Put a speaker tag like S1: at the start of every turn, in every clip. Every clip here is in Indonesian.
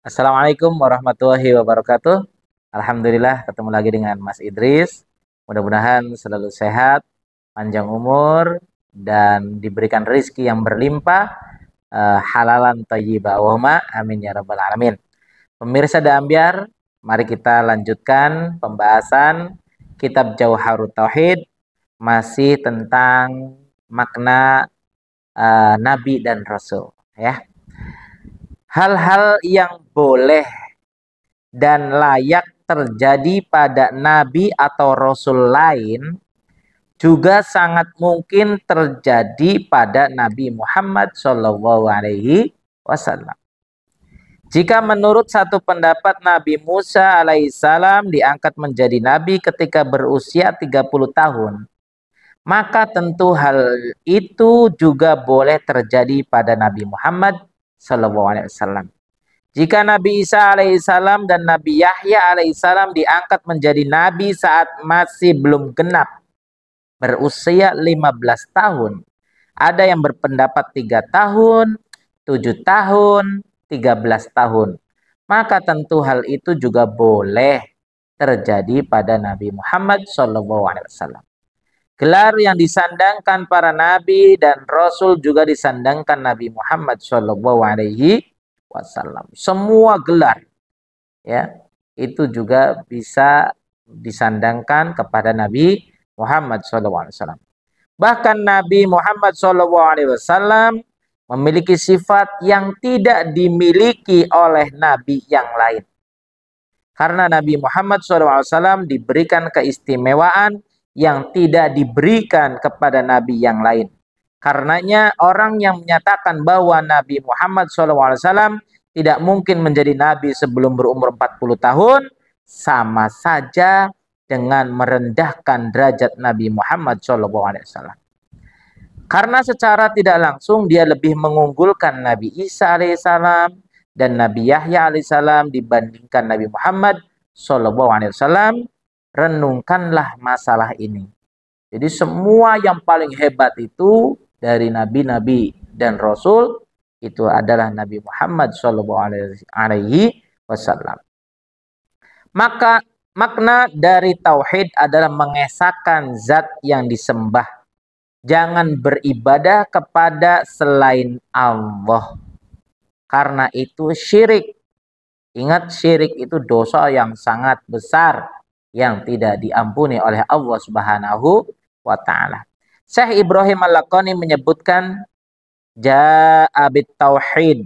S1: Assalamualaikum warahmatullahi wabarakatuh. Alhamdulillah ketemu lagi dengan Mas Idris. Mudah-mudahan selalu sehat, panjang umur, dan diberikan rezeki yang berlimpah, halalan thayyibah. Allahumma amin ya rabbal alamin. Pemirsa dan ambyar, mari kita lanjutkan pembahasan kitab Jauharut Tauhid, masih tentang makna Nabi dan Rasul, ya. Hal-hal yang boleh dan layak terjadi pada nabi atau rasul lain juga sangat mungkin terjadi pada Nabi Muhammad Shallallahu Alaihi Wasallam. Jika menurut satu pendapat Nabi Musa alaihissalam diangkat menjadi nabi ketika berusia 30 tahun, maka tentu hal itu juga boleh terjadi pada Nabi Muhammad Shallallahu Alaihi Wasallam. Jika Nabi Isa alaihissalam dan Nabi Yahya alaihissalam diangkat menjadi nabi saat masih belum genap berusia 15 tahun, ada yang berpendapat 3 tahun, 7 tahun, 13 tahun, maka tentu hal itu juga boleh terjadi pada Nabi Muhammad SAW. Gelar yang disandangkan para nabi dan rasul juga disandangkan Nabi Muhammad SAW. Semua gelar, ya, itu juga bisa disandangkan kepada Nabi Muhammad SAW. Bahkan Nabi Muhammad SAW memiliki sifat yang tidak dimiliki oleh nabi yang lain. Karena Nabi Muhammad SAW diberikan keistimewaan yang tidak diberikan kepada nabi yang lain. Karenanya orang yang menyatakan bahwa Nabi Muhammad SAW tidak mungkin menjadi nabi sebelum berumur 40 tahun, sama saja dengan merendahkan derajat Nabi Muhammad SAW. Karena secara tidak langsung dia lebih mengunggulkan Nabi Isa alaihissalam dan Nabi Yahya alaihissalam dibandingkan Nabi Muhammad SAW. Renungkanlah masalah ini. Jadi semua yang paling hebat itu dari nabi-nabi dan rasul itu adalah Nabi Muhammad SAW. Maka makna dari tauhid adalah mengesahkan zat yang disembah. Jangan beribadah kepada selain Allah. Karena itu syirik. Ingat, syirik itu dosa yang sangat besar yang tidak diampuni oleh Allah Subhanahu wa taala. Syekh Ibrahim Al-Laqani menyebutkan ja'abit tauhid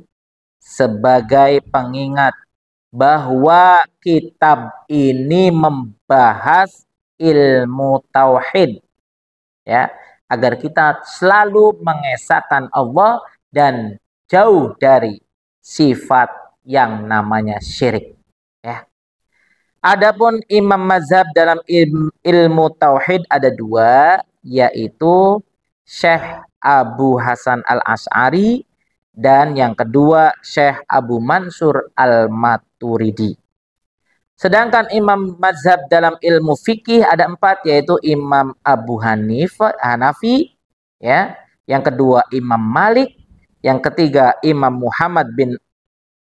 S1: sebagai pengingat bahwa kitab ini membahas ilmu tauhid, ya, agar kita selalu mengesahkan Allah dan jauh dari sifat yang namanya syirik, ya. Adapun imam mazhab dalam ilmu tauhid ada dua, yaitu Syekh Abu Hasan Al-Asy'ari dan yang kedua Syekh Abu Mansur Al-Maturidi. Sedangkan imam mazhab dalam ilmu fikih ada 4, yaitu Imam Abu Hanafi, ya, yang kedua Imam Malik, yang ketiga Imam Muhammad bin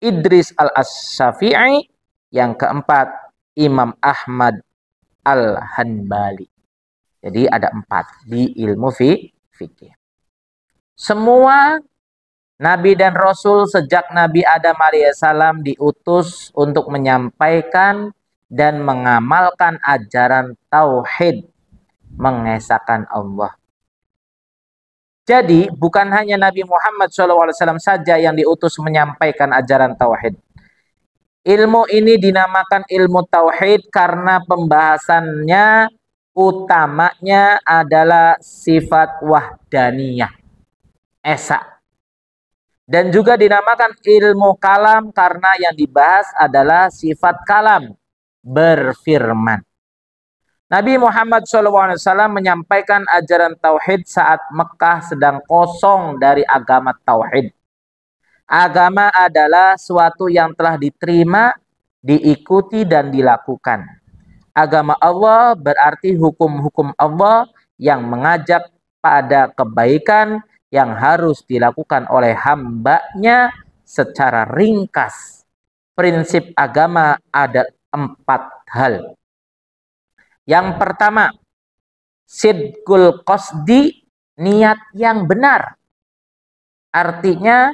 S1: Idris Al-Syafi'i, yang keempat Imam Ahmad Al-Hanbali. Jadi ada 4 di ilmu fikih. Semua nabi dan rasul sejak Nabi Adam alaihissalam diutus untuk menyampaikan dan mengamalkan ajaran tauhid, mengesahkan Allah. Jadi bukan hanya Nabi Muhammad SAW saja yang diutus menyampaikan ajaran tauhid. Ilmu ini dinamakan ilmu tauhid karena pembahasannya utamanya adalah sifat wahdaniyah, esa. Dan juga dinamakan ilmu kalam karena yang dibahas adalah sifat kalam, berfirman. Nabi Muhammad SAW menyampaikan ajaran tauhid saat Mekah sedang kosong dari agama tauhid. Agama adalah suatu yang telah diterima, diikuti dan dilakukan. Agama Allah berarti hukum-hukum Allah yang mengajak pada kebaikan yang harus dilakukan oleh hambanya secara ringkas prinsip agama ada 4 hal. Yang pertama, sidqul qasdi, niat yang benar. Artinya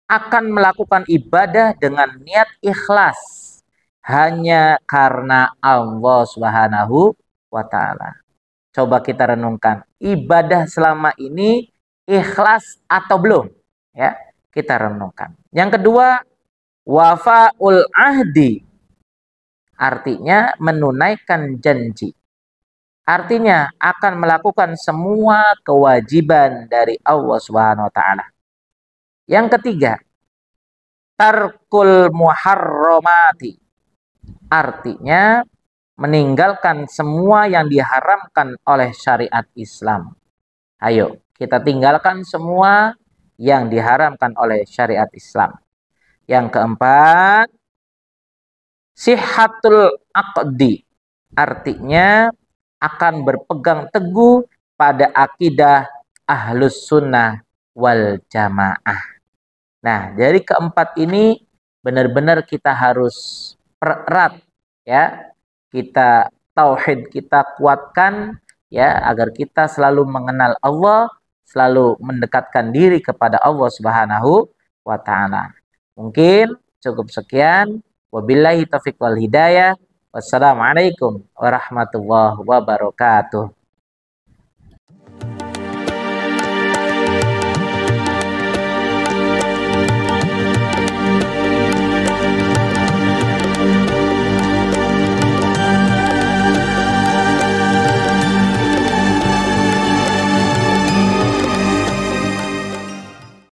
S1: akan melakukan ibadah dengan niat ikhlas hanya karena Allah Subhanahu wa taala. Coba kita renungkan, ibadah selama ini ikhlas atau belum? Ya, kita renungkan. Yang kedua, wafaul ahdi. Artinya menunaikan janji. Artinya akan melakukan semua kewajiban dari Allah Subhanahu wa taala. Yang ketiga, tarkul muharramati. Artinya meninggalkan semua yang diharamkan oleh syariat Islam. Ayo, kita tinggalkan semua yang diharamkan oleh syariat Islam. Yang keempat, sihhatul aqdi. Artinya akan berpegang teguh pada akidah ahlus sunnah wal jamaah. Nah, dari keempat ini benar-benar kita harus pererat, ya. Kita tauhid kita kuatkan, ya, agar kita selalu mengenal Allah, selalu mendekatkan diri kepada Allah Subhanahu wa taala. Mungkin cukup sekian. Wabillahi taufiq wal hidayah. Wassalamualaikum warahmatullahi wabarakatuh.